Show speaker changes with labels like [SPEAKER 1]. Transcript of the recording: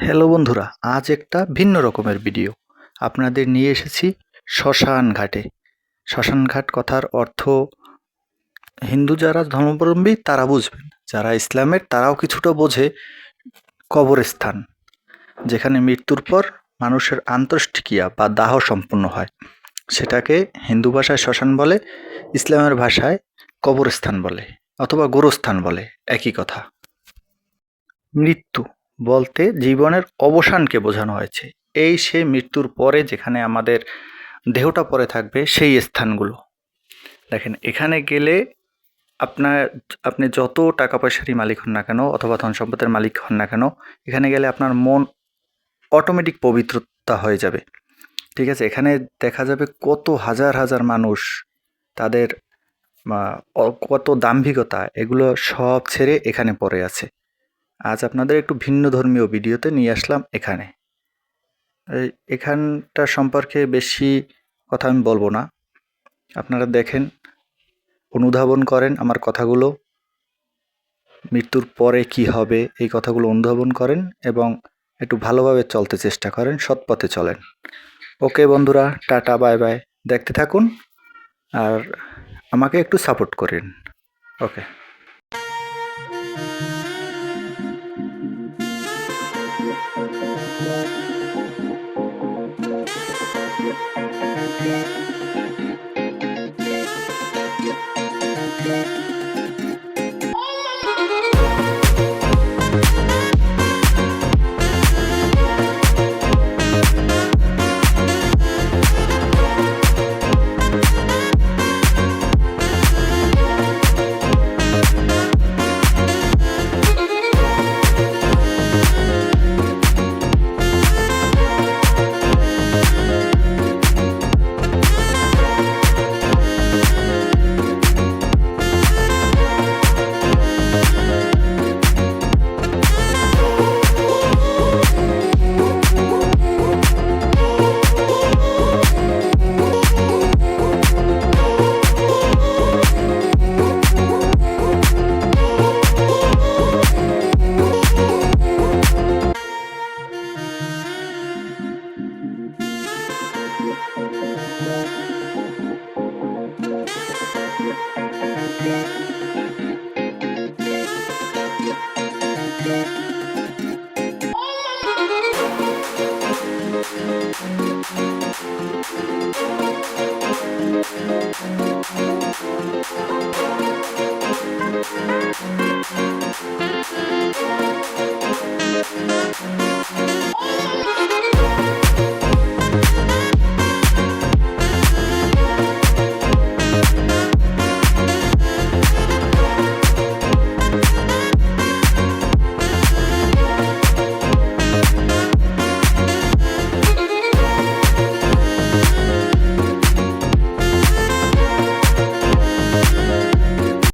[SPEAKER 1] Hello বন্ধুরা, আজ একটা ভিন্ন রকমের ভিডিও আপনাদের নিয়ে এসেছি শ্মশান ঘাটে। শ্মশান ঘাট কথার অর্থ হিন্দু যারা ধর্মাবলম্বী তারা বুঝবেন, যারা ইসলামের তারাও কিছুটা বোঝে। কবরস্থান, যেখানে মৃত্যুর পর মানুষের আন্তষ্টিক্রিয়া বা দাহ সম্পন্ন হয়, সেটাকে হিন্দু ভাষায় শ্মশান বলে, ইসলামের ভাষায় কবরস্থান বলে অথবা গোরস্থান বলে, একই কথা। মৃত্যু বলতে জীবনের অবসানকে বোঝানো হয়েছে। এই সে মৃত্যুর পরে যেখানে আমাদের দেহটা পড়ে থাকবে সেই স্থানগুলো। দেখেন, এখানে গেলে আপনার আপনি যত টাকা পয়সারই মালিক হন না কেন অথবা ধন সম্পদের মালিক হন না কেন, এখানে গেলে আপনার মন অটোমেটিক পবিত্রতা হয়ে যাবে। ঠিক আছে, এখানে দেখা যাবে কত হাজার হাজার মানুষ তাদের কত দাম্ভিকতা এগুলো সব ছেড়ে এখানে পড়ে আছে। আজ আপনাদের একটু ভিন্ন ধর্মীয় ভিডিওতে নিয়ে আসলাম এখানে। এখানটা সম্পর্কে বেশি কথা আমি বলবো না, আপনারা দেখেন, অনুধাবন করেন আমার কথাগুলো, মৃত্যুর পরে কি হবে এই কথাগুলো অনুধাবন করেন এবং একটু ভালোভাবে চলতে চেষ্টা করেন, সৎ পথে চলেন। ওকে বন্ধুরা, টাটা, বাই বাই। দেখতে থাকুন আর আমাকে একটু সাপোর্ট করেন। ওকে।